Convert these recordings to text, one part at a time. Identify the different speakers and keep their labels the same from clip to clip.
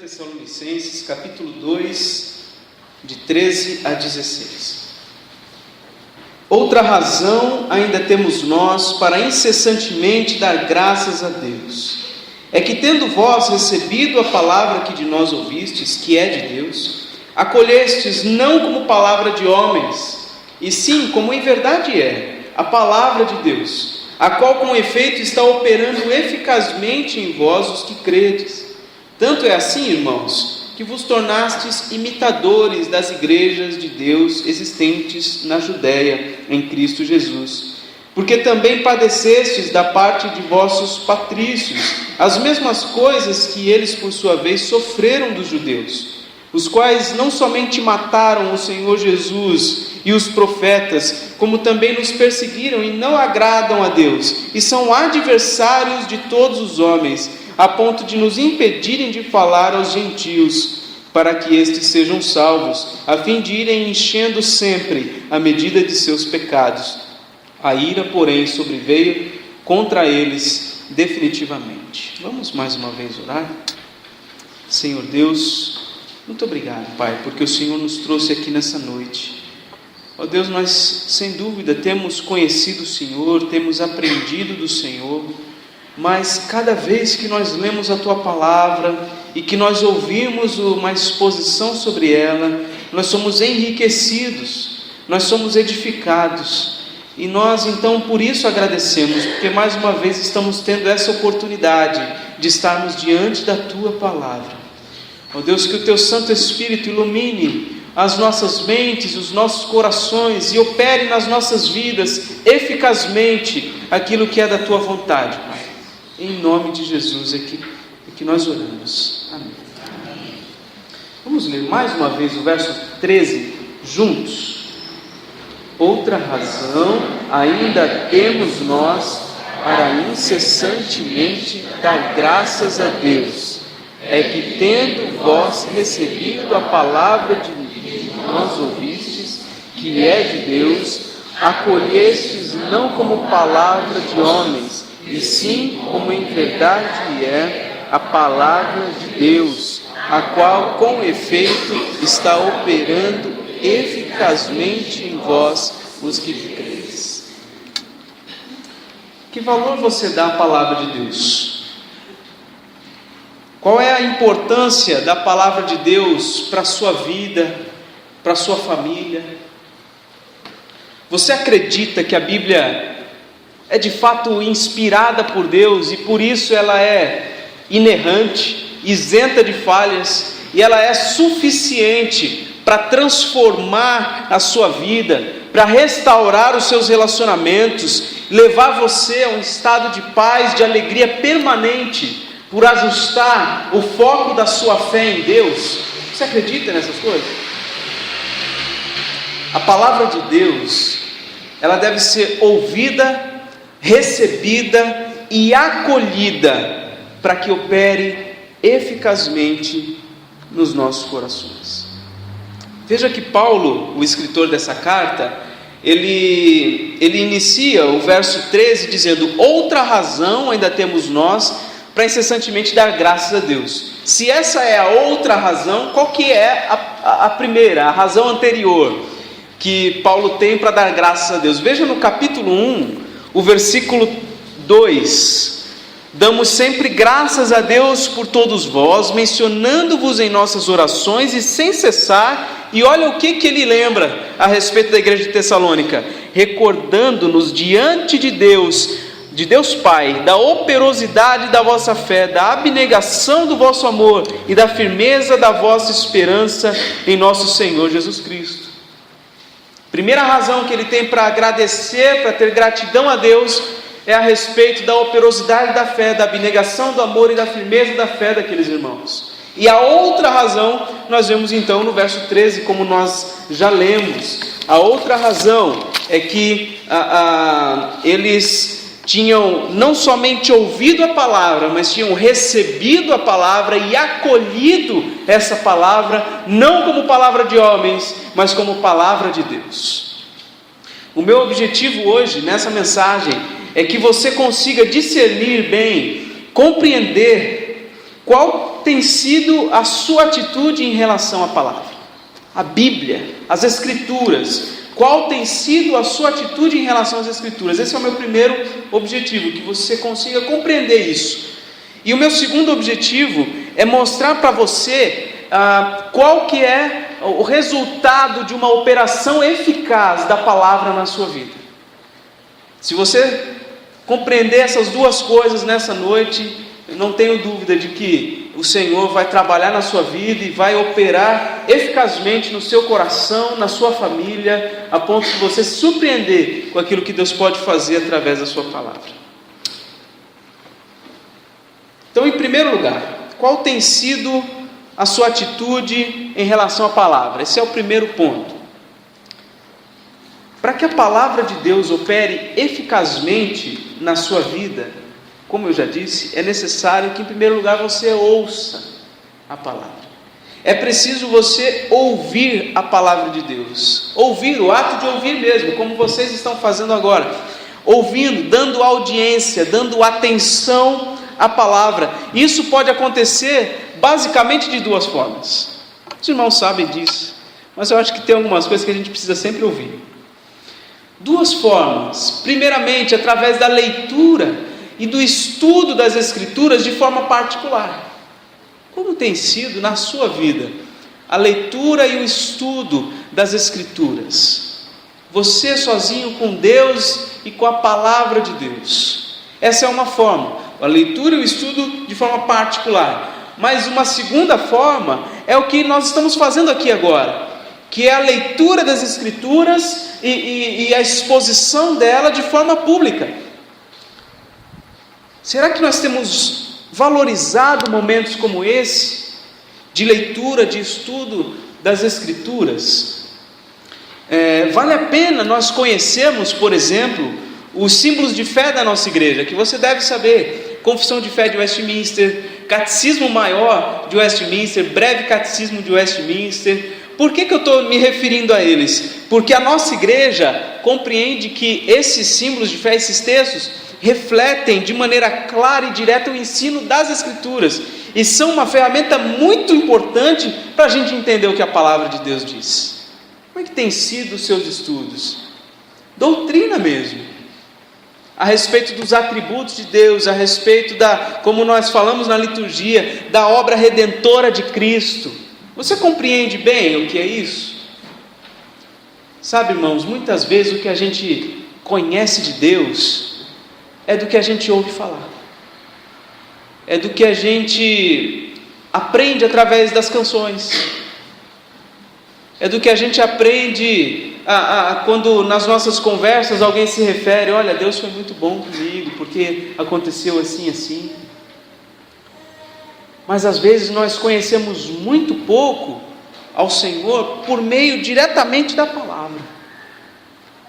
Speaker 1: Tessalonicenses, capítulo 2, de 13 a 16. Outra razão ainda temos nós para incessantemente dar graças a Deus, é que tendo vós recebido a palavra que de nós ouvistes, que é de Deus, acolhestes não como palavra de homens, e sim como em verdade é, a palavra de Deus, a qual com efeito está operando eficazmente em vós os que credes. Tanto é assim, irmãos, que vos tornastes imitadores das igrejas de Deus existentes na Judéia, em Cristo Jesus, porque também padecestes da parte de vossos patrícios as mesmas coisas que eles por sua vez sofreram dos judeus, os quais não somente mataram o Senhor Jesus e os profetas, como também nos perseguiram e não agradam a Deus, e são adversários de todos os homens, a ponto de nos impedirem de falar aos gentios, para que estes sejam salvos, a fim de irem enchendo sempre a medida de seus pecados. A ira, porém, sobreveio contra eles definitivamente. Vamos mais uma vez orar? Senhor Deus, muito obrigado, Pai, porque o Senhor nos trouxe aqui nessa noite. Ó Deus, nós sem dúvida temos conhecido o Senhor, temos aprendido do Senhor, mas cada vez que nós lemos a Tua Palavra e que nós ouvimos uma exposição sobre ela, nós somos enriquecidos, nós somos edificados, e nós então por isso agradecemos, porque mais uma vez estamos tendo essa oportunidade de estarmos diante da Tua Palavra. Ó Deus, que o Teu Santo Espírito ilumine as nossas mentes, os nossos corações e opere nas nossas vidas eficazmente aquilo que é da Tua vontade, Pai. Em nome de Jesus é que nós oramos. Amém. Vamos ler mais uma vez o verso 13 juntos. Outra razão ainda temos nós para incessantemente dar graças a Deus, é que tendo vós recebido a palavra de nós ouvistes, que é de Deus, acolhestes não como palavra de homens, e sim como em verdade é a palavra de Deus, a qual com efeito está operando eficazmente em vós os que credes. Que valor você dá à palavra de Deus? Qual é a importância da palavra de Deus para a sua vida, para a sua família? Você acredita que a Bíblia é de fato inspirada por Deus e por isso ela é inerrante, isenta de falhas, e ela é suficiente para transformar a sua vida, para restaurar os seus relacionamentos, levar você a um estado de paz, de alegria permanente, por ajustar o foco da sua fé em Deus? Você acredita nessas coisas? A palavra de Deus, ela deve ser ouvida, recebida e acolhida para que opere eficazmente nos nossos corações. Veja que Paulo, o escritor dessa carta, ele inicia o verso 13 dizendo: outra razão ainda temos nós para incessantemente dar graças a Deus. Se essa é a outra razão, qual que é a primeira, a razão anterior que Paulo tem para dar graças a Deus? Veja no capítulo 1, o versículo 2: damos sempre graças a Deus por todos vós, mencionando-vos em nossas orações e sem cessar. E olha o que ele lembra a respeito da igreja de Tessalônica: recordando-nos diante de Deus Pai, da operosidade da vossa fé, da abnegação do vosso amor e da firmeza da vossa esperança em nosso Senhor Jesus Cristo. Primeira razão que ele tem para agradecer, para ter gratidão a Deus, é a respeito da operosidade da fé, da abnegação do amor e da firmeza da fé daqueles irmãos. E a outra razão, nós vemos então no verso 13, como nós já lemos. A outra razão é que eles tinham não somente ouvido a palavra, mas tinham recebido a palavra e acolhido essa palavra, não como palavra de homens, mas como palavra de Deus. O meu objetivo hoje, nessa mensagem, é que você consiga discernir bem, compreender Qual tem sido a sua atitude em relação à palavra? A Bíblia, as Escrituras. Qual tem sido a sua atitude em relação às Escrituras? Esse é o meu primeiro objetivo, que você consiga compreender isso. E o meu segundo objetivo é mostrar para você qual que é o resultado de uma operação eficaz da palavra na sua vida. Se você compreender essas duas coisas nessa noite, eu não tenho dúvida de que o Senhor vai trabalhar na sua vida e vai operar eficazmente no seu coração, na sua família, a ponto de você se surpreender com aquilo que Deus pode fazer através da sua palavra. Então, em primeiro lugar, qual tem sido a sua atitude em relação à palavra? Esse é o primeiro ponto. Para que a palavra de Deus opere eficazmente na sua vida, como eu já disse, é necessário que em primeiro lugar você ouça a palavra. É preciso você ouvir a palavra de Deus. Ouvir, o ato de ouvir mesmo, como vocês estão fazendo agora. Ouvindo, dando audiência, dando atenção à palavra. Isso pode acontecer basicamente de duas formas. Os irmãos sabem disso, mas eu acho que tem algumas coisas que a gente precisa sempre ouvir. Duas formas. Primeiramente, através da leitura e do estudo das Escrituras de forma particular. Como tem sido na sua vida a leitura e o estudo das Escrituras? Você sozinho com Deus e com a palavra de Deus. Essa é uma forma, a leitura e o estudo de forma particular. Mas uma segunda forma é o que nós estamos fazendo aqui agora, que é a leitura das Escrituras e a exposição dela de forma pública. Será que nós temos valorizado momentos como esse, de leitura, de estudo das Escrituras? Vale a pena nós conhecermos, por exemplo, os símbolos de fé da nossa igreja, que você deve saber: Confissão de Fé de Westminster, Catecismo Maior de Westminster, Breve Catecismo de Westminster. Por que eu estou me referindo a eles? Porque a nossa igreja compreende que esses símbolos de fé, esses textos, refletem de maneira clara e direta o ensino das Escrituras, e são uma ferramenta muito importante para a gente entender o que a palavra de Deus diz. Como é que tem sido os seus estudos? Doutrina mesmo, a respeito dos atributos de Deus, a respeito como nós falamos na liturgia, da obra redentora de Cristo. Você compreende bem o que é isso? Sabe, irmãos, muitas vezes o que a gente conhece de Deus é do que a gente ouve falar, é do que a gente aprende através das canções, é do que a gente aprende quando nas nossas conversas alguém se refere: olha, Deus foi muito bom comigo, porque aconteceu assim, assim. Mas às vezes nós conhecemos muito pouco ao Senhor por meio diretamente da palavra.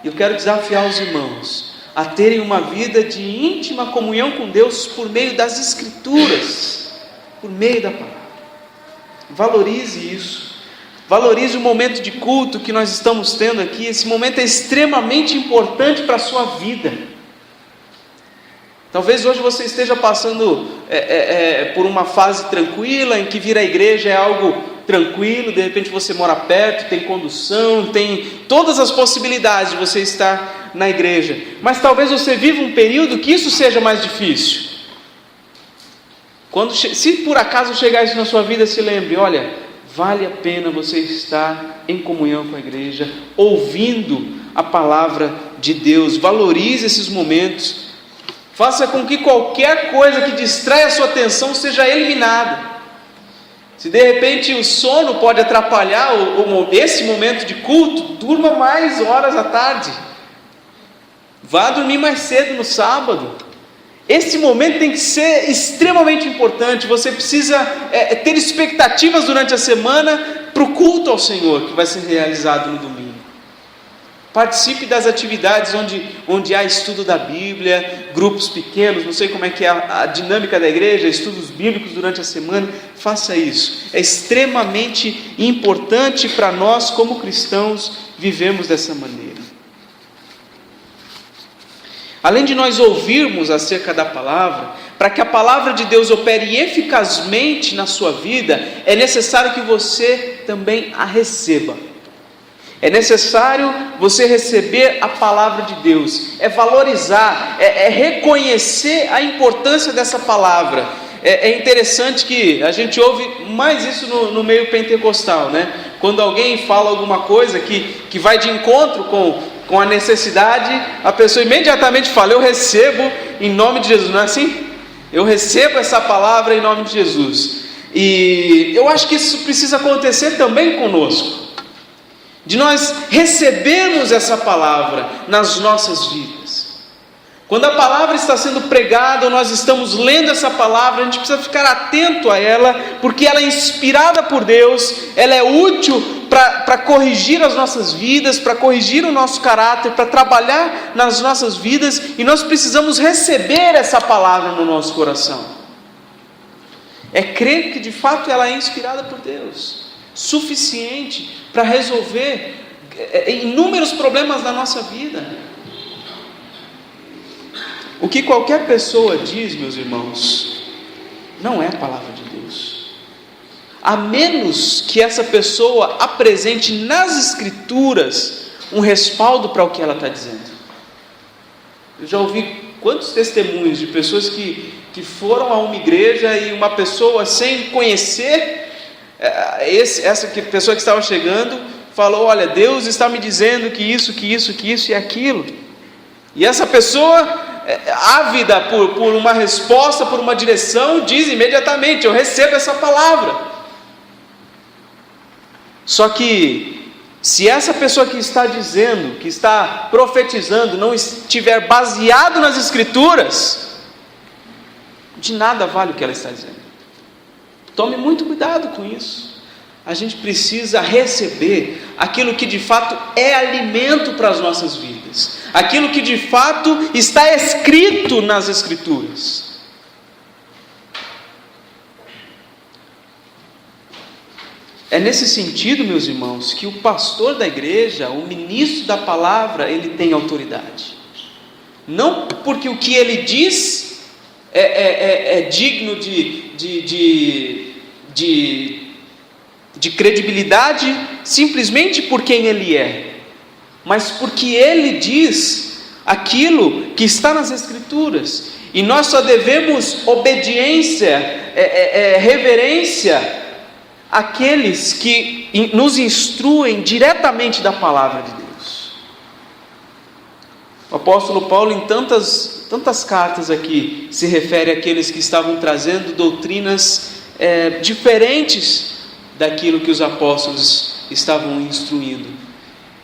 Speaker 1: Eu quero desafiar os irmãos a terem uma vida de íntima comunhão com Deus por meio das Escrituras, por meio da palavra. Valorize isso, valorize o momento de culto que nós estamos tendo aqui. Esse momento é extremamente importante para a sua vida. Talvez hoje você esteja passando por uma fase tranquila, em que vir à igreja é algo tranquilo. De repente você mora perto, tem condução, tem todas as possibilidades de você estar na igreja. Mas talvez você viva um período que isso seja mais difícil. Se por acaso chegar isso na sua vida, se lembre: olha, vale a pena você estar em comunhão com a igreja, ouvindo a palavra de Deus. Valorize esses momentos. Faça com que qualquer coisa que distraia a sua atenção seja eliminada. Se de repente o sono pode atrapalhar esse momento de culto, durma mais horas à tarde. Vá dormir mais cedo no sábado. Esse momento tem que ser extremamente importante. Você precisa ter expectativas durante a semana para o culto ao Senhor, que vai ser realizado no domingo. Participe das atividades onde há estudo da Bíblia, grupos pequenos. Não sei como é que é a dinâmica da igreja, estudos bíblicos durante a semana. Faça isso, é extremamente importante para nós como cristãos vivermos dessa maneira. Além de nós ouvirmos acerca da palavra, para que a palavra de Deus opere eficazmente na sua vida, é necessário que você também a receba. É necessário você receber a palavra de Deus, é valorizar, é reconhecer a importância dessa palavra. É interessante que a gente ouve mais isso no meio pentecostal, né? Quando alguém fala alguma coisa que vai de encontro com a necessidade, a pessoa imediatamente fala: eu recebo em nome de Jesus, não é assim? Eu recebo essa palavra em nome de Jesus. E eu acho que isso precisa acontecer também conosco, de nós recebermos essa palavra nas nossas vidas. Quando a palavra está sendo pregada, ou nós estamos lendo essa palavra, a gente precisa ficar atento a ela, porque ela é inspirada por Deus, ela é útil para corrigir as nossas vidas, para corrigir o nosso caráter, para trabalhar nas nossas vidas, e nós precisamos receber essa palavra no nosso coração. É crer que de fato ela é inspirada por Deus, suficiente para resolver inúmeros problemas da nossa vida. O que qualquer pessoa diz, meus irmãos, não é a palavra de Deus, a menos que essa pessoa apresente nas Escrituras um respaldo para o que ela está dizendo. Eu já ouvi quantos testemunhos de pessoas que foram a uma igreja e uma pessoa, sem conhecer essa pessoa que estava chegando, falou: olha, Deus está me dizendo que isso e aquilo. E essa pessoa, ávida por uma resposta, por uma direção, diz imediatamente: eu recebo essa palavra. Só que, se essa pessoa que está dizendo, que está profetizando, não estiver baseado nas Escrituras, de nada vale o que ela está dizendo. Tome muito cuidado com isso. A gente precisa receber aquilo que de fato é alimento para as nossas vidas, aquilo que de fato está escrito nas Escrituras. É nesse sentido, meus irmãos, que o pastor da igreja, o ministro da palavra, ele tem autoridade. Não porque o que ele diz é digno de credibilidade simplesmente por quem ele é, mas porque ele diz aquilo que está nas Escrituras, e nós só devemos obediência, reverência àqueles que nos instruem diretamente da palavra de Deus. O apóstolo Paulo, em tantas cartas aqui, se refere àqueles que estavam trazendo doutrinas diferentes daquilo que os apóstolos estavam instruindo,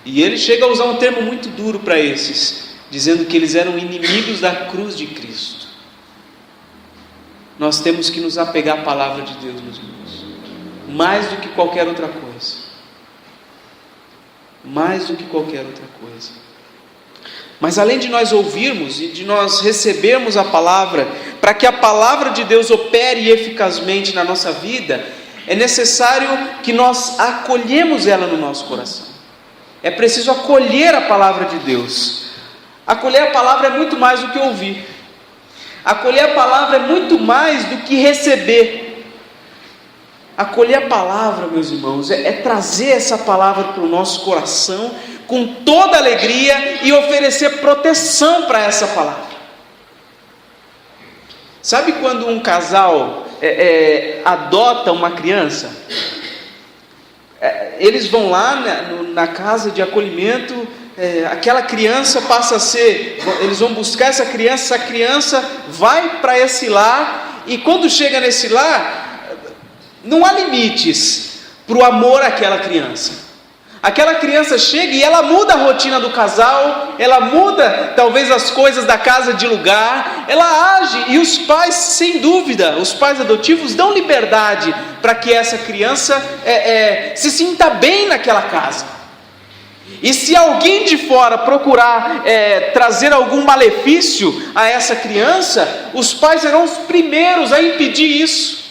Speaker 1: e ele chega a usar um termo muito duro para esses, dizendo que eles eram inimigos da cruz de Cristo. Nós temos que nos apegar à palavra de Deus, meus irmãos, mais do que qualquer outra coisa, mais do que qualquer outra coisa. Mas além de nós ouvirmos e de nós recebermos a palavra, para que a palavra de Deus opere eficazmente na nossa vida, é necessário que nós acolhemos ela no nosso coração. É preciso acolher a palavra de Deus. Acolher a palavra é muito mais do que ouvir. Acolher a palavra é muito mais do que receber. Acolher a palavra, meus irmãos, é trazer essa palavra para o nosso coração com toda alegria e oferecer proteção para essa palavra. Sabe quando um casal adota uma criança? Eles vão lá na casa de acolhimento, aquela criança passa a ser, eles vão buscar essa criança vai para esse lar, e quando chega nesse lar, não há limites para o amor àquela criança. Aquela criança chega e ela muda a rotina do casal, ela muda talvez as coisas da casa de lugar, ela age, e os pais, sem dúvida, os pais adotivos dão liberdade para que essa criança se sinta bem naquela casa. E se alguém de fora procurar trazer algum malefício a essa criança, os pais serão os primeiros a impedir isso,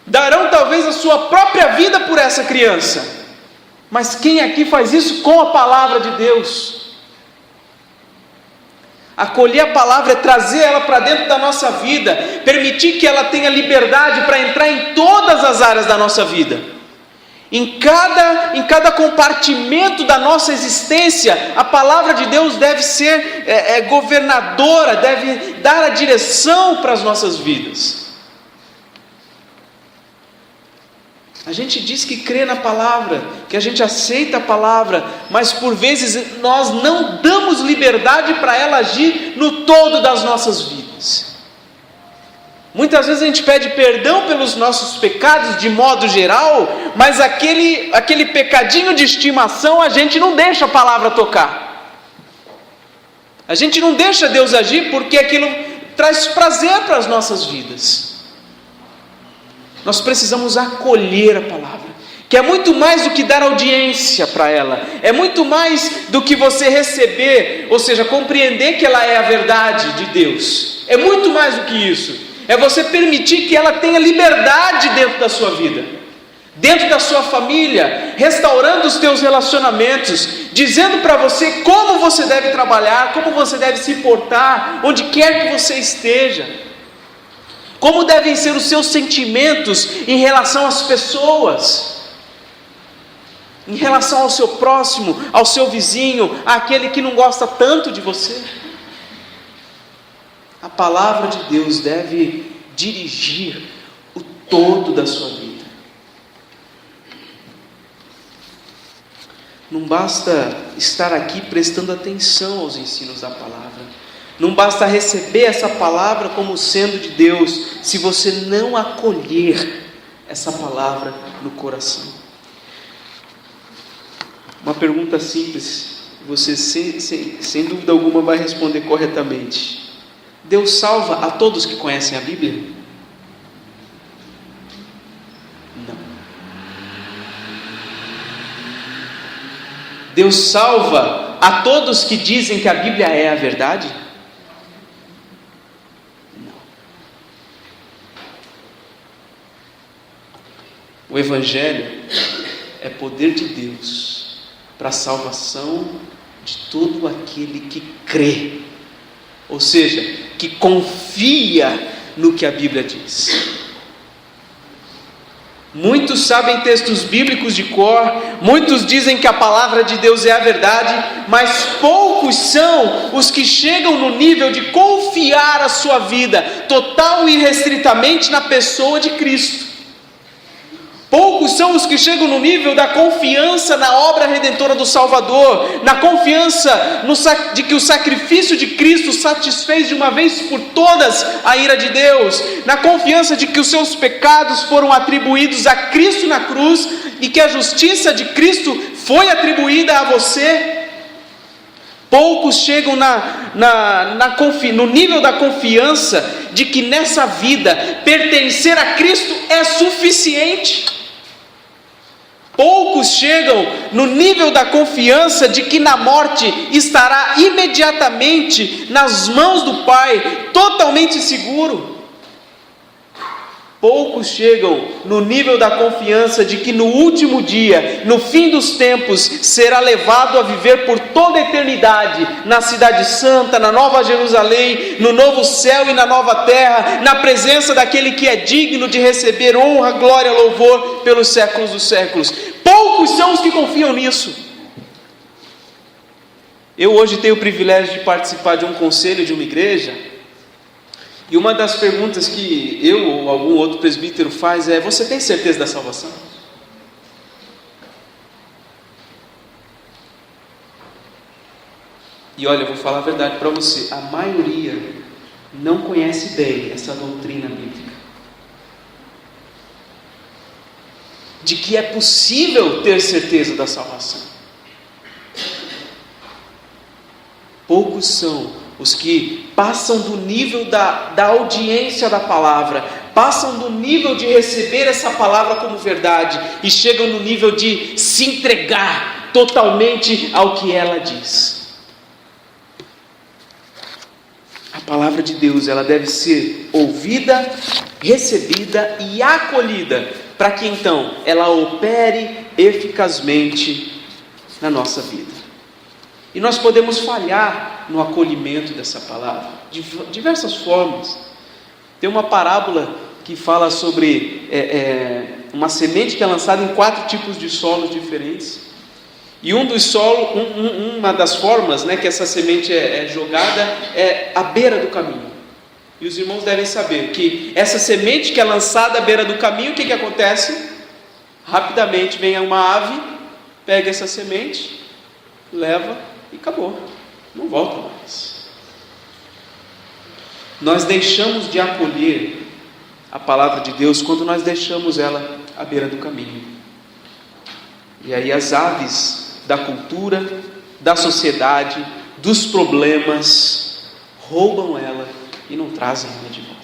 Speaker 1: darão talvez a sua própria vida por essa criança. Mas quem aqui faz isso com a palavra de Deus? Acolher a palavra é trazer ela para dentro da nossa vida, permitir que ela tenha liberdade para entrar em todas as áreas da nossa vida. Em cada compartimento da nossa existência, a palavra de Deus deve ser governadora, deve dar a direção para as nossas vidas. A gente diz que crê na palavra, que a gente aceita a palavra, mas por vezes nós não damos liberdade para ela agir no todo das nossas vidas. Muitas vezes a gente pede perdão pelos nossos pecados de modo geral, mas aquele pecadinho de estimação a gente não deixa a palavra tocar. A gente não deixa Deus agir porque aquilo traz prazer para as nossas vidas. Nós precisamos acolher a palavra, que é muito mais do que dar audiência para ela, é muito mais do que você receber, ou seja, compreender que ela é a verdade de Deus. É muito mais do que isso. É você permitir que ela tenha liberdade dentro da sua vida, dentro da sua família, restaurando os teus relacionamentos, dizendo para você como você deve trabalhar, como você deve se portar, onde quer que você esteja, como devem ser os seus sentimentos em relação às pessoas, em relação ao seu próximo, ao seu vizinho, àquele que não gosta tanto de você. A palavra de Deus deve dirigir o todo da sua vida. Não basta estar aqui prestando atenção aos ensinos da palavra. Não basta receber essa palavra como sendo de Deus, se você não acolher essa palavra no coração. Uma pergunta simples, você sem dúvida alguma vai responder corretamente. Deus salva a todos que conhecem a Bíblia? Não. Deus salva a todos que dizem que a Bíblia é a verdade? Não. O Evangelho é poder de Deus para a salvação de todo aquele que crê, ou seja, que confia no que a Bíblia diz. Muitos sabem textos bíblicos de cor, muitos dizem que a palavra de Deus é a verdade, mas poucos são os que chegam no nível de confiar a sua vida total e irrestritamente na pessoa de Cristo. Poucos são os que chegam no nível da confiança na obra redentora do Salvador, na confiança de que o sacrifício de Cristo satisfez de uma vez por todas a ira de Deus, na confiança de que os seus pecados foram atribuídos a Cristo na cruz e que a justiça de Cristo foi atribuída a você. Poucos chegam no nível da confiança de que nessa vida pertencer a Cristo é suficiente. Poucos chegam no nível da confiança de que na morte estará imediatamente nas mãos do Pai, totalmente seguro. Poucos chegam no nível da confiança de que no último dia, no fim dos tempos, será levado a viver por toda a eternidade na cidade santa, na nova Jerusalém, no novo céu e na nova terra, na presença daquele que é digno de receber honra, glória, louvor pelos séculos dos séculos. Poucos são os que confiam nisso. Eu hoje tenho o privilégio de participar de um conselho de uma igreja, e uma das perguntas que eu ou algum outro presbítero faz é: você tem certeza da salvação? E olha, eu vou falar a verdade para você, a maioria não conhece bem essa doutrina bíblica, de que é possível ter certeza da salvação. Poucos são os que passam do nível da audiência da palavra, passam do nível de receber essa palavra como verdade e chegam no nível de se entregar totalmente ao que ela diz. A palavra de Deus, ela deve ser ouvida, recebida e acolhida, para que então ela opere eficazmente na nossa vida. E nós podemos falhar no acolhimento dessa palavra, de diversas formas. Tem uma parábola que fala sobre uma semente que é lançada em 4 tipos de solos diferentes. E uma das formas, né, que essa semente é jogada é à beira do caminho. E os irmãos devem saber que essa semente que é lançada à beira do caminho, o que acontece? Rapidamente vem uma ave, pega essa semente, leva e acabou, não volta mais. Nós deixamos de acolher a palavra de Deus quando nós deixamos ela à beira do caminho. E aí as aves da cultura, da sociedade, dos problemas, roubam ela e não trazem ela de volta.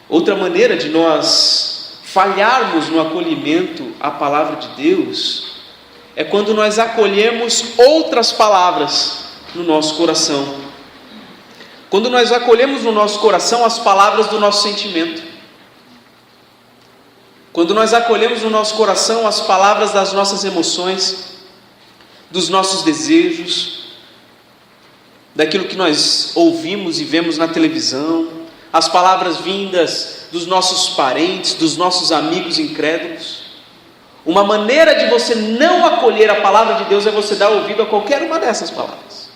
Speaker 1: Outra maneira de nós falharmos no acolhimento à palavra de Deus é quando nós acolhemos outras palavras no nosso coração. Quando nós acolhemos no nosso coração as palavras do nosso sentimento. Quando nós acolhemos no nosso coração as palavras das nossas emoções, dos nossos desejos, daquilo que nós ouvimos e vemos na televisão, as palavras vindas dos nossos parentes, dos nossos amigos incrédulos. Uma maneira de você não acolher a palavra de Deus é você dar ouvido a qualquer uma dessas palavras.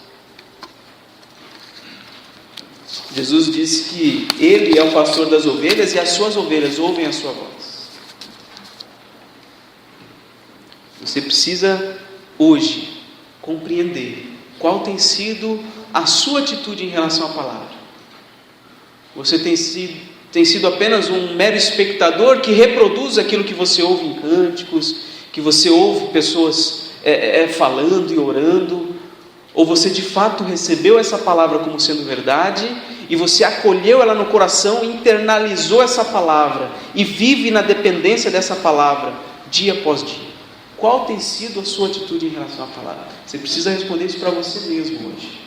Speaker 1: Jesus disse que Ele é o pastor das ovelhas e as suas ovelhas ouvem a sua voz. Você precisa hoje compreender qual tem sido a sua atitude em relação à palavra. Você tem sido apenas um mero espectador que reproduz aquilo que você ouve em cânticos, que você ouve pessoas falando e orando, ou você de fato recebeu essa palavra como sendo verdade, e você acolheu ela no coração, internalizou essa palavra, e vive na dependência dessa palavra, dia após dia. Qual tem sido a sua atitude em relação à palavra? Você precisa responder isso para você mesmo hoje.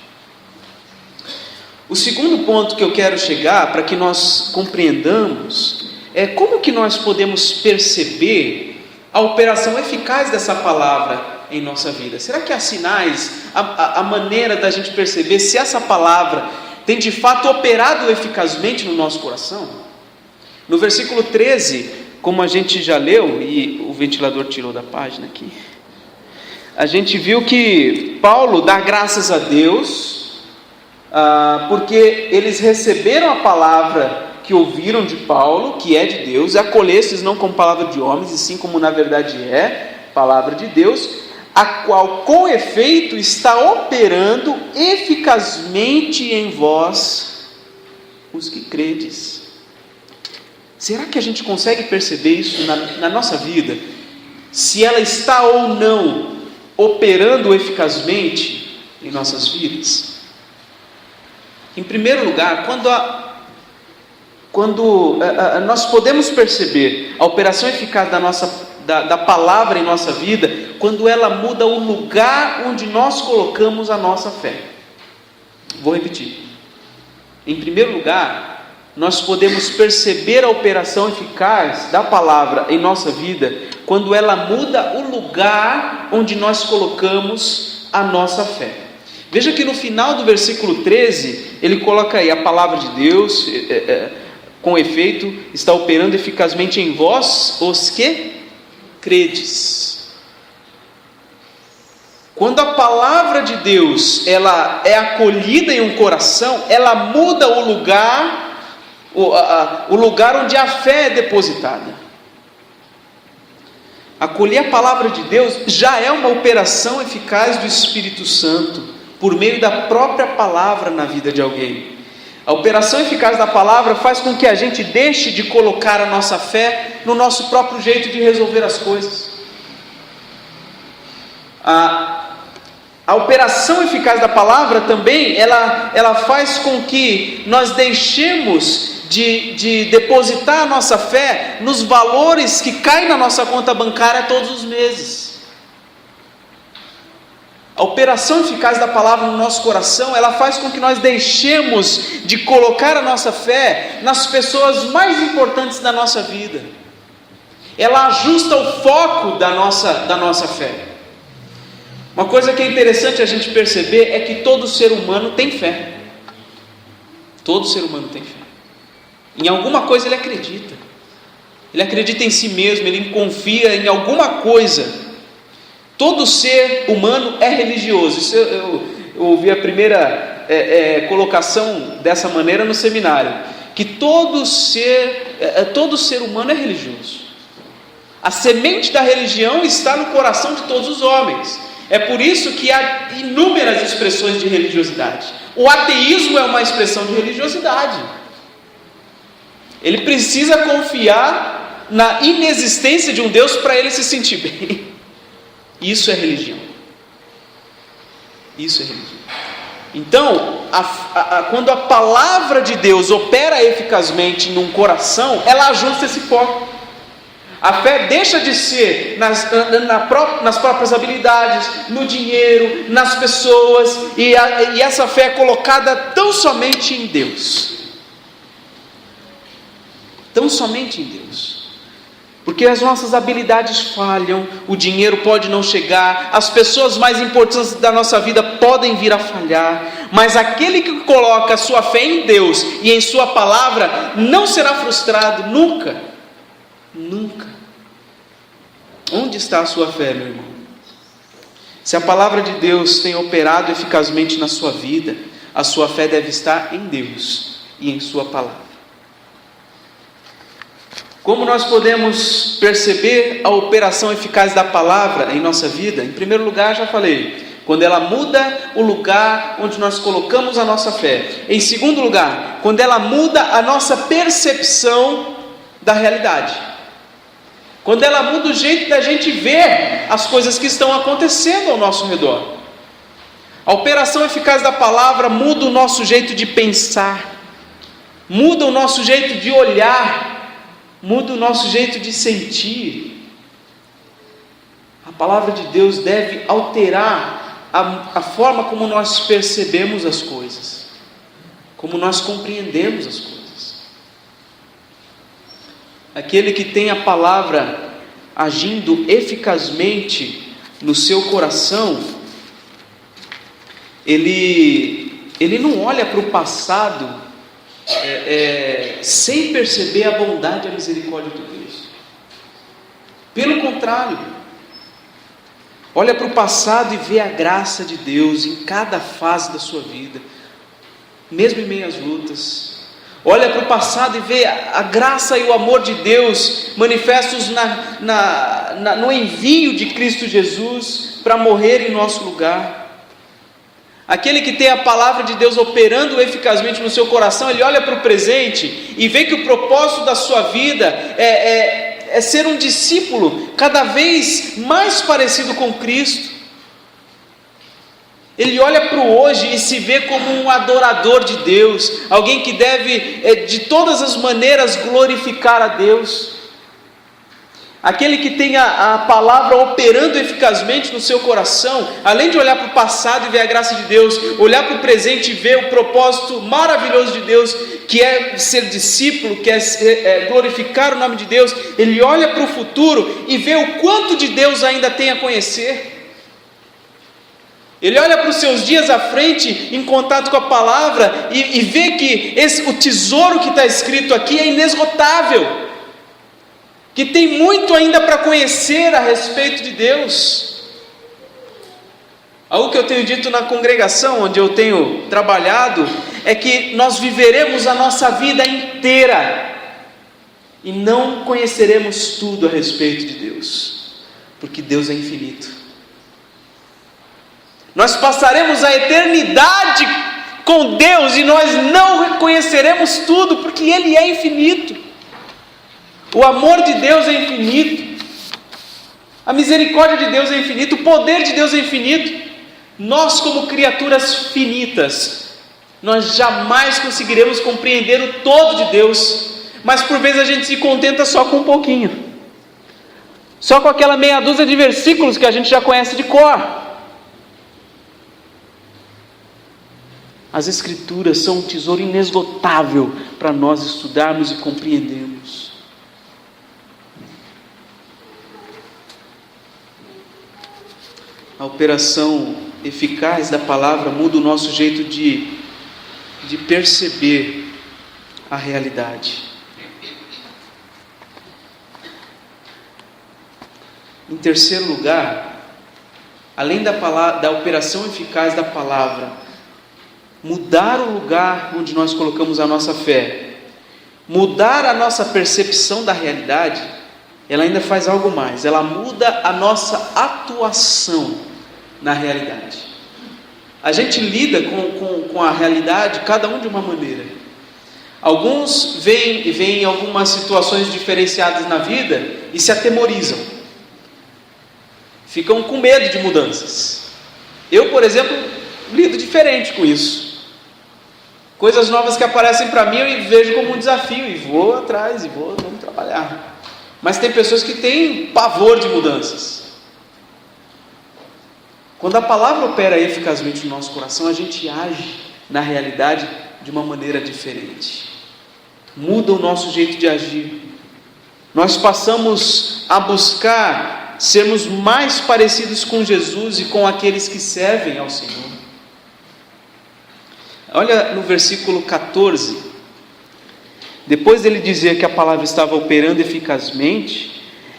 Speaker 1: O segundo ponto que eu quero chegar, para que nós compreendamos, é como que nós podemos perceber a operação eficaz dessa palavra em nossa vida. Será que há sinais, a maneira da gente perceber se essa palavra tem de fato operado eficazmente no nosso coração? No versículo 13, como a gente já leu, e o ventilador tirou da página aqui, a gente viu que Paulo dá graças a Deus, porque eles receberam a palavra que ouviram de Paulo, que é de Deus, acolhestes não como palavra de homens, e sim como na verdade é palavra de Deus, a qual com efeito está operando eficazmente em vós, os que credes. Será que a gente consegue perceber isso na nossa vida? Se ela está ou não operando eficazmente em nossas vidas? Em primeiro lugar, quando nós podemos perceber a operação eficaz da palavra em nossa vida, quando ela muda o lugar onde nós colocamos a nossa fé. Vou repetir. Em primeiro lugar, nós podemos perceber a operação eficaz da palavra em nossa vida quando ela muda o lugar onde nós colocamos a nossa fé. Veja que no final do versículo 13, ele coloca aí: a palavra de Deus, com efeito, está operando eficazmente em vós, os que credes. Quando a palavra de Deus ela é acolhida em um coração, ela muda o lugar onde a fé é depositada. Acolher a palavra de Deus já é uma operação eficaz do Espírito Santo, por meio da própria palavra na vida de alguém. A operação eficaz da palavra faz com que a gente deixe de colocar a nossa fé no nosso próprio jeito de resolver as coisas. A operação eficaz da palavra também, ela faz com que nós deixemos de depositar a nossa fé nos valores que caem na nossa conta bancária todos os meses. A operação eficaz da palavra no nosso coração, ela faz com que nós deixemos de colocar a nossa fé nas pessoas mais importantes da nossa vida. ela ajusta o foco da nossa fé. Uma coisa que é interessante a gente perceber é que todo ser humano tem fé. Todo ser humano tem fé. Em alguma coisa ele acredita. Ele acredita em si mesmo, ele confia em alguma coisa. Todo ser humano é religioso. Isso eu ouvi a primeira colocação dessa maneira no seminário. Que todo ser humano é religioso. A semente da religião está no coração de todos os homens. É por isso que há inúmeras expressões de religiosidade. O ateísmo é uma expressão de religiosidade. Ele precisa confiar na inexistência de um Deus para ele se sentir bem. Isso é religião. Isso é religião. Então, quando a palavra de Deus opera eficazmente num coração, ela ajusta esse foco. A fé deixa de ser nas próprias habilidades, no dinheiro, nas pessoas, e essa fé é colocada tão somente em Deus. Tão somente em Deus. Porque as nossas habilidades falham, o dinheiro pode não chegar, as pessoas mais importantes da nossa vida podem vir a falhar, mas aquele que coloca a sua fé em Deus e em sua palavra não será frustrado nunca. Nunca. Onde está a sua fé, meu irmão? Se a palavra de Deus tem operado eficazmente na sua vida, a sua fé deve estar em Deus e em sua palavra. Como nós podemos perceber a operação eficaz da palavra em nossa vida? Em primeiro lugar, já falei, quando ela muda o lugar onde nós colocamos a nossa fé. Em segundo lugar, quando ela muda a nossa percepção da realidade. Quando ela muda o jeito da gente ver as coisas que estão acontecendo ao nosso redor. A operação eficaz da palavra muda o nosso jeito de pensar, muda o nosso jeito de olhar, muda o nosso jeito de sentir. A palavra de Deus deve alterar a forma como nós percebemos as coisas, como nós compreendemos as coisas. Aquele que tem a palavra agindo eficazmente no seu coração, ele não olha para o passado sem perceber a bondade e a misericórdia de Deus. Pelo contrário, olha para o passado e vê a graça de Deus em cada fase da sua vida, mesmo em meio às lutas. Olha para o passado e vê a graça e o amor de Deus manifestos no envio de Cristo Jesus para morrer em nosso lugar. Aquele que tem a palavra de Deus operando eficazmente no seu coração, ele olha para o presente e vê que o propósito da sua vida é ser um discípulo cada vez mais parecido com Cristo. Ele olha para o hoje e se vê como um adorador de Deus, alguém que deve de todas as maneiras glorificar a Deus. Aquele que tem a palavra operando eficazmente no seu coração, além de olhar para o passado e ver a graça de Deus, olhar para o presente e ver o propósito maravilhoso de Deus, que é ser discípulo, que é glorificar o nome de Deus, ele olha para o futuro e vê o quanto de Deus ainda tem a conhecer. Ele olha para os seus dias à frente, em contato com a palavra, e vê que o tesouro que está escrito aqui é inesgotável, que tem muito ainda para conhecer a respeito de Deus. Algo que eu tenho dito na congregação onde eu tenho trabalhado, é que nós viveremos a nossa vida inteira, e não conheceremos tudo a respeito de Deus, porque Deus é infinito. Nós passaremos a eternidade com Deus e nós não reconheceremos tudo, porque Ele é infinito. O amor de Deus é infinito, a misericórdia de Deus é infinita, o poder de Deus é infinito. Nós, como criaturas finitas, nós jamais conseguiremos compreender o todo de Deus, mas por vezes a gente se contenta só com um pouquinho, só com aquela meia dúzia de versículos que a gente já conhece de cor. As Escrituras são um tesouro inesgotável para nós estudarmos e compreendermos. a operação eficaz da palavra muda o nosso jeito de perceber a realidade. Em terceiro lugar, além da operação eficaz da palavra mudar o lugar onde nós colocamos a nossa fé, mudar a nossa percepção da realidade, ela ainda faz algo mais, ela muda a nossa atuação na realidade. A gente lida com a realidade, cada um de uma maneira. Alguns veem algumas situações diferenciadas na vida e se atemorizam, ficam com medo de mudanças. Eu, por exemplo, lido diferente com isso. Coisas novas que aparecem para mim eu vejo como um desafio e vou atrás, vamos trabalhar. Mas tem pessoas que têm pavor de mudanças. Quando a palavra opera eficazmente no nosso coração, a gente age na realidade de uma maneira diferente. Muda o nosso jeito de agir. Nós passamos a buscar sermos mais parecidos com Jesus e com aqueles que servem ao Senhor. Olha no versículo 14, depois dele dizer que a palavra estava operando eficazmente,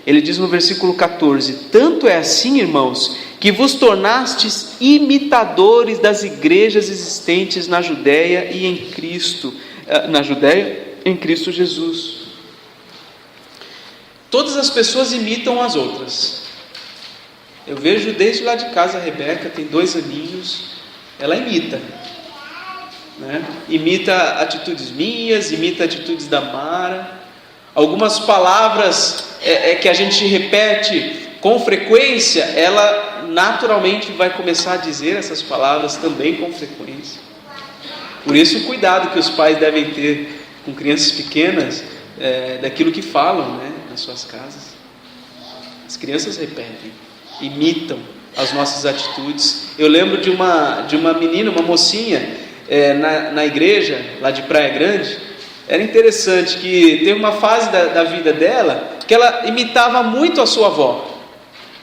Speaker 1: ele diz no versículo 14: tanto é assim, irmãos, que vos tornastes imitadores das igrejas existentes na Judéia e em Cristo, em Cristo Jesus. Todas as pessoas imitam as outras. Eu vejo desde lá de casa a Rebeca, tem 2 aninhos, ela imita. Imita atitudes minhas, imita atitudes da Mara. Algumas palavras que a gente repete com frequência, ela naturalmente vai começar a dizer essas palavras também com frequência. Por isso o cuidado que os pais devem ter com crianças pequenas, daquilo que falam, nas suas casas. As crianças repetem, imitam as nossas atitudes. Eu lembro de uma menina, uma mocinha, na igreja, lá de Praia Grande. Era interessante que teve uma fase da vida dela que ela imitava muito a sua avó.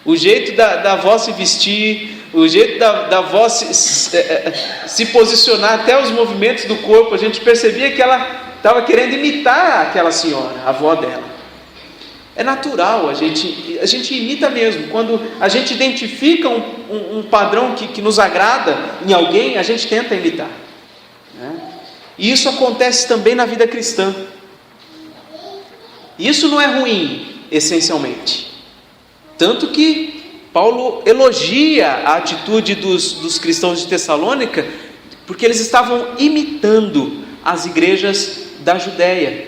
Speaker 1: O jeito da avó se vestir, o jeito da avó se posicionar, até os movimentos do corpo, a gente percebia que ela estava querendo imitar aquela senhora, a avó dela. É natural, a gente imita mesmo. Quando a gente identifica um padrão que nos agrada em alguém, a gente tenta imitar. E isso acontece também na vida cristã. Isso não é ruim, essencialmente. Tanto que Paulo elogia a atitude dos cristãos de Tessalônica, porque eles estavam imitando as igrejas da Judéia.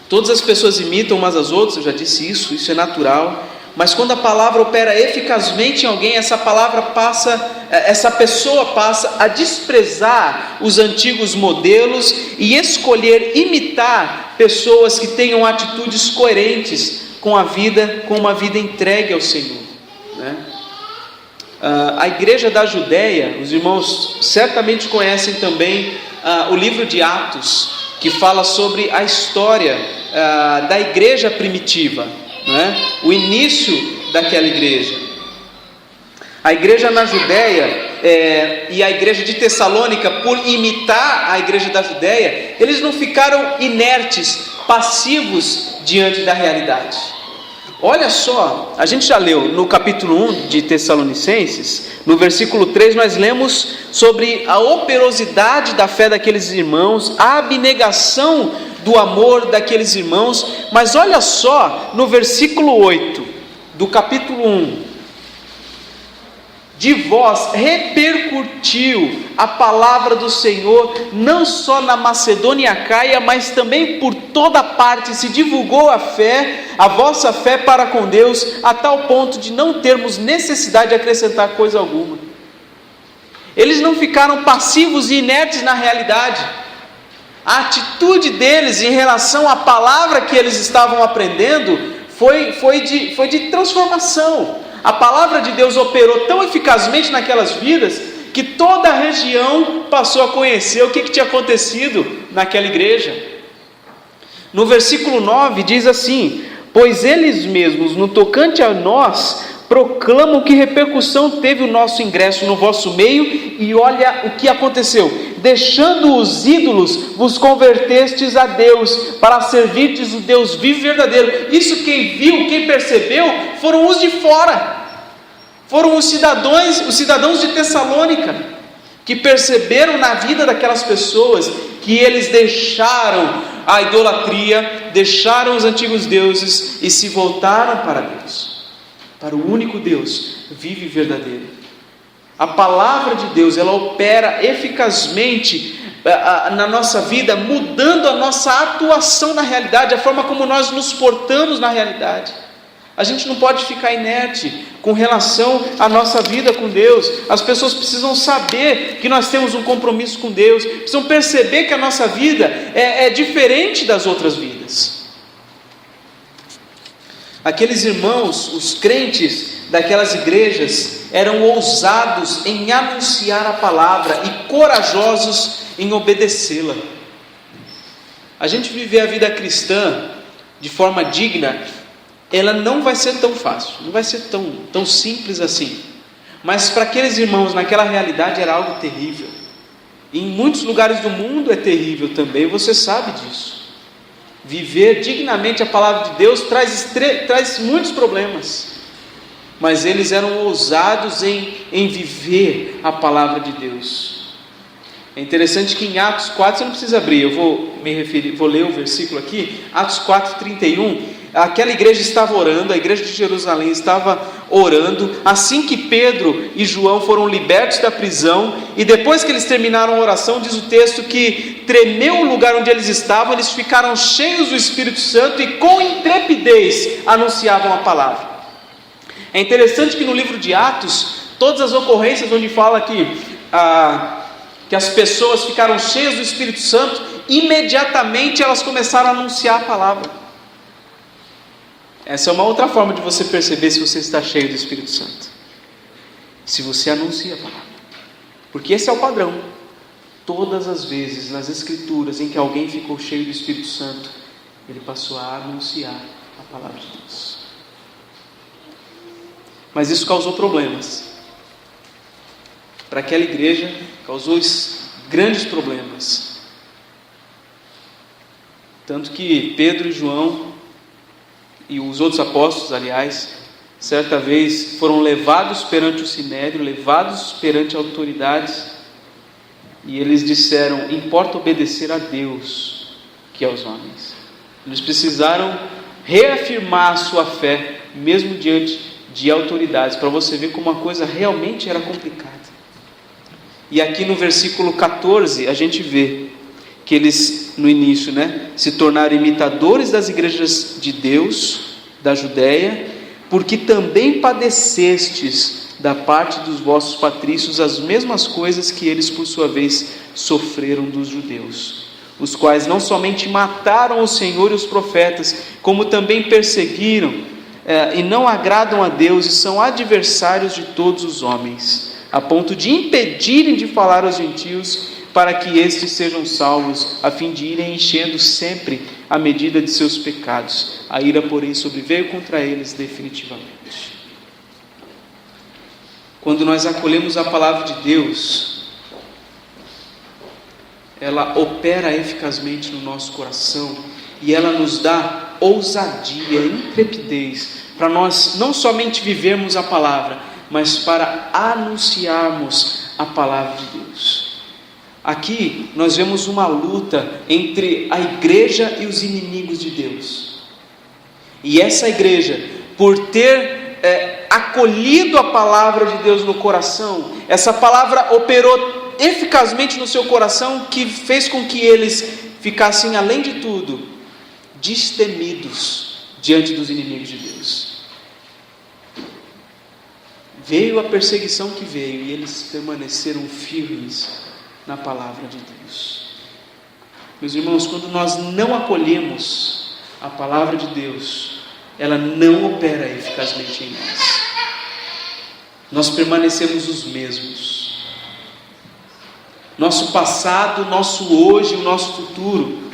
Speaker 1: Todas as pessoas imitam umas às outras, eu já disse isso é natural. Mas quando a palavra opera eficazmente em alguém, essa pessoa passa a desprezar os antigos modelos e escolher imitar pessoas que tenham atitudes coerentes com uma vida entregue ao Senhor. A igreja da Judéia, os irmãos certamente conhecem também o livro de Atos, que fala sobre a história da igreja primitiva. O início daquela igreja. A igreja na Judéia e a igreja de Tessalônica, por imitar a igreja da Judéia, eles não ficaram inertes, passivos diante da realidade. Olha só, a gente já leu no capítulo 1 de Tessalonicenses, no versículo 3 nós lemos sobre a operosidade da fé daqueles irmãos, a abnegação do amor daqueles irmãos. Mas olha só, no versículo 8 do capítulo 1, de vós repercutiu a palavra do Senhor, não só na Macedônia e Acaia, mas também por toda parte se divulgou a vossa fé para com Deus, a tal ponto de não termos necessidade de acrescentar coisa alguma. Eles não ficaram passivos e inertes na realidade. A atitude deles em relação à palavra que eles estavam aprendendo foi de transformação. A palavra de Deus operou tão eficazmente naquelas vidas que toda a região passou a conhecer o que tinha acontecido naquela igreja. No versículo 9 diz assim: pois eles mesmos, no tocante a nós, proclamam que repercussão teve o nosso ingresso no vosso meio, e olha o que aconteceu: deixando os ídolos, vos convertestes a Deus, para servirdes o Deus vivo e verdadeiro. Isso quem viu, quem percebeu, foram os de fora, foram os cidadãos de Tessalônica, que perceberam na vida daquelas pessoas que eles deixaram a idolatria, deixaram os antigos deuses e se voltaram para Deus, para o único Deus vivo e verdadeiro. A palavra de Deus, ela opera eficazmente na nossa vida, mudando a nossa atuação na realidade, a forma como nós nos portamos na realidade. A gente não pode ficar inerte com relação à nossa vida com Deus. As pessoas precisam saber que nós temos um compromisso com Deus, precisam perceber que a nossa vida é diferente das outras vidas. Aqueles irmãos, os crentes daquelas igrejas, eram ousados em anunciar a palavra e corajosos em obedecê-la. A gente viver a vida cristã de forma digna, ela não vai ser tão fácil, não vai ser tão simples assim. Mas para aqueles irmãos, naquela realidade era algo terrível. E em muitos lugares do mundo é terrível também, você sabe disso. Viver dignamente a palavra de Deus traz muitos problemas. Mas eles eram ousados em viver a palavra de Deus. É interessante que em Atos 4, você não precisa abrir, eu vou ler o versículo aqui, Atos 4:31, aquela igreja estava orando, a igreja de Jerusalém estava orando, assim que Pedro e João foram libertos da prisão, e depois que eles terminaram a oração, diz o texto que tremeu o lugar onde eles estavam, eles ficaram cheios do Espírito Santo e com intrepidez anunciavam a palavra. É interessante que no livro de Atos, todas as ocorrências onde fala que as pessoas ficaram cheias do Espírito Santo, imediatamente elas começaram a anunciar a palavra. Essa é uma outra forma de você perceber se você está cheio do Espírito Santo, se você anuncia a palavra, porque esse é o padrão. Todas as vezes nas Escrituras em que alguém ficou cheio do Espírito Santo, ele passou a anunciar a palavra de Deus. Mas isso causou problemas. Para aquela igreja, causou grandes problemas. Tanto que Pedro e João, e os outros apóstolos, aliás, certa vez foram levados perante o sinédrio, levados perante autoridades, e eles disseram: importa obedecer a Deus que aos homens. Eles precisaram reafirmar a sua fé, mesmo diante de autoridades, para você ver como a coisa realmente era complicada. E aqui no versículo 14, a gente vê que eles, no início, se tornaram imitadores das igrejas de Deus, da Judéia, porque também padecestes da parte dos vossos patrícios as mesmas coisas que eles, por sua vez, sofreram dos judeus, os quais não somente mataram o Senhor e os profetas, como também perseguiram, e não agradam a Deus, e são adversários de todos os homens, a ponto de impedirem de falar aos gentios, para que estes sejam salvos, a fim de irem enchendo sempre a medida de seus pecados. A ira, porém, sobreveio contra eles definitivamente. Quando nós acolhemos a palavra de Deus, ela opera eficazmente no nosso coração, e ela nos dá ousadia, intrepidez, para nós não somente vivermos a palavra, mas para anunciarmos a palavra de Deus. Aqui nós vemos uma luta entre a igreja e os inimigos de Deus. E essa igreja, por ter acolhido a palavra de Deus no coração, essa palavra operou eficazmente no seu coração, que fez com que eles ficassem, além de tudo, destemidos diante dos inimigos de Deus. Veio a perseguição que veio, e eles permaneceram firmes na palavra de Deus. Meus irmãos, quando nós não acolhemos a palavra de Deus, ela não opera eficazmente em nós. Nós permanecemos os mesmos. Nosso passado, nosso hoje e o nosso futuro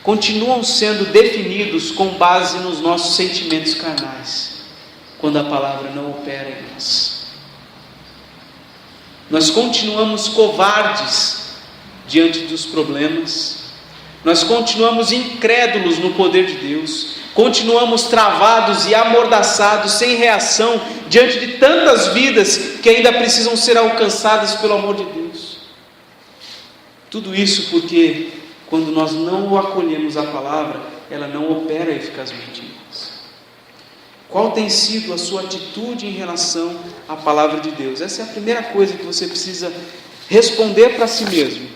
Speaker 1: continuam sendo definidos com base nos nossos sentimentos carnais, quando a palavra não opera em nós. Nós continuamos covardes diante dos problemas, nós continuamos incrédulos no poder de Deus, continuamos travados e amordaçados, sem reação, diante de tantas vidas que ainda precisam ser alcançadas pelo amor de Deus. Tudo isso porque, quando nós não acolhemos a palavra, ela não opera eficazmente em nós. Qual tem sido a sua atitude em relação à palavra de Deus? Essa é a primeira coisa que você precisa responder para si mesmo.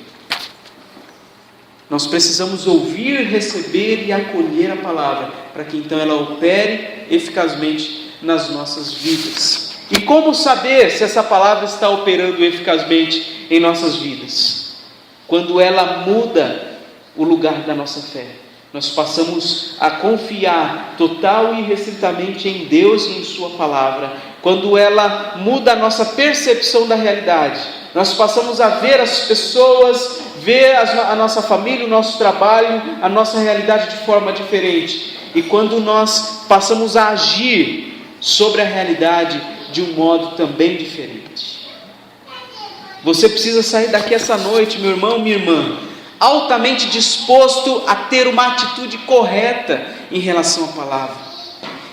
Speaker 1: Nós precisamos ouvir, receber e acolher a palavra, para que então ela opere eficazmente nas nossas vidas. E como saber se essa palavra está operando eficazmente em nossas vidas? Quando ela muda o lugar da nossa fé. Nós passamos a confiar total e irrestritamente em Deus e em sua palavra. Quando ela muda a nossa percepção da realidade, nós passamos a ver as pessoas, ver a nossa família, o nosso trabalho, a nossa realidade de forma diferente. E quando nós passamos a agir sobre a realidade de um modo também diferente. Você precisa sair daqui essa noite, meu irmão, minha irmã, altamente disposto a ter uma atitude correta em relação à palavra.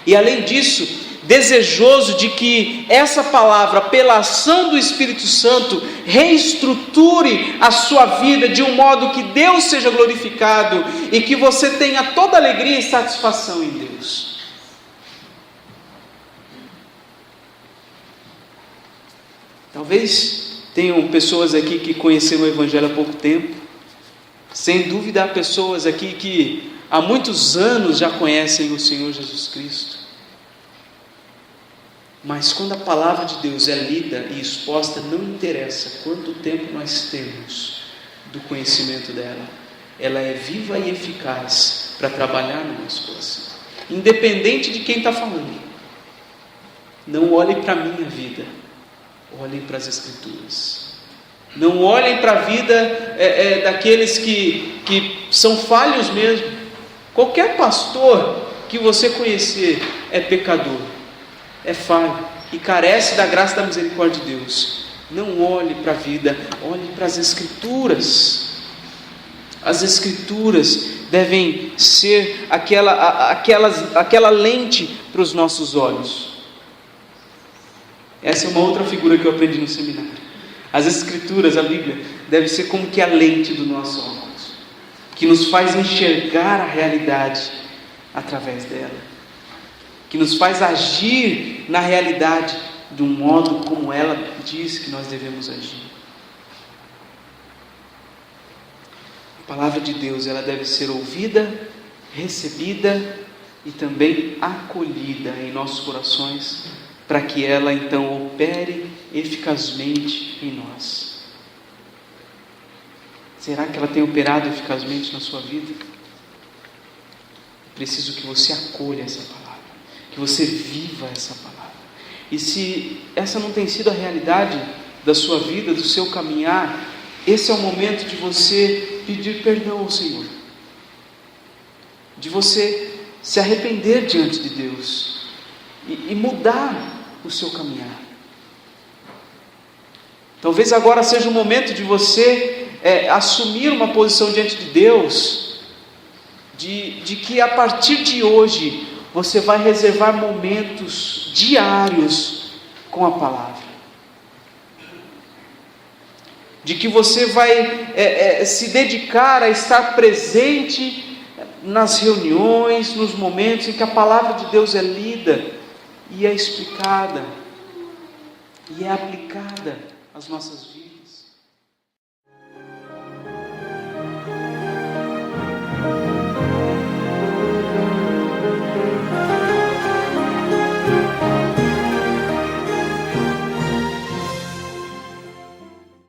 Speaker 1: E além disso, desejoso de que essa palavra, pela ação do Espírito Santo, reestruture a sua vida de um modo que Deus seja glorificado e que você tenha toda alegria e satisfação em Deus. Talvez tenham pessoas aqui que conheceram o Evangelho há pouco tempo. Sem dúvida há pessoas aqui que há muitos anos já conhecem o Senhor Jesus Cristo. Mas quando a palavra de Deus é lida e exposta, não interessa quanto tempo nós temos do conhecimento dela, ela é viva e eficaz para trabalhar no nosso coração, independente de quem está falando. Não olhem para a minha vida, olhem para as Escrituras. Não olhem para a vida daqueles que são falhos mesmo. Qualquer pastor que você conhecer é pecador, é falho e carece da graça e da misericórdia de Deus. Não olhe para a vida, olhe para as Escrituras. As Escrituras devem ser aquela lente para os nossos olhos. Essa é uma outra figura que eu aprendi no seminário. As Escrituras, a Bíblia, deve ser como que a lente do nosso óculos, que nos faz enxergar a realidade através dela, que nos faz agir na realidade de um modo como ela diz que nós devemos agir. A palavra de Deus, ela deve ser ouvida, recebida e também acolhida em nossos corações, para que ela então opere eficazmente em nós. Será que ela tem operado eficazmente na sua vida? Preciso que você acolha essa palavra, que você viva essa palavra. E se essa não tem sido a realidade da sua vida, do seu caminhar, esse é o momento de você pedir perdão ao Senhor, de você se arrepender diante de Deus e mudar o seu caminhar. Talvez agora seja o momento de você assumir uma posição diante de Deus, de que a partir de hoje você vai reservar momentos diários com a palavra, de que você vai se dedicar a estar presente nas reuniões, nos momentos em que a palavra de Deus é lida e é explicada e é aplicada às nossas vidas.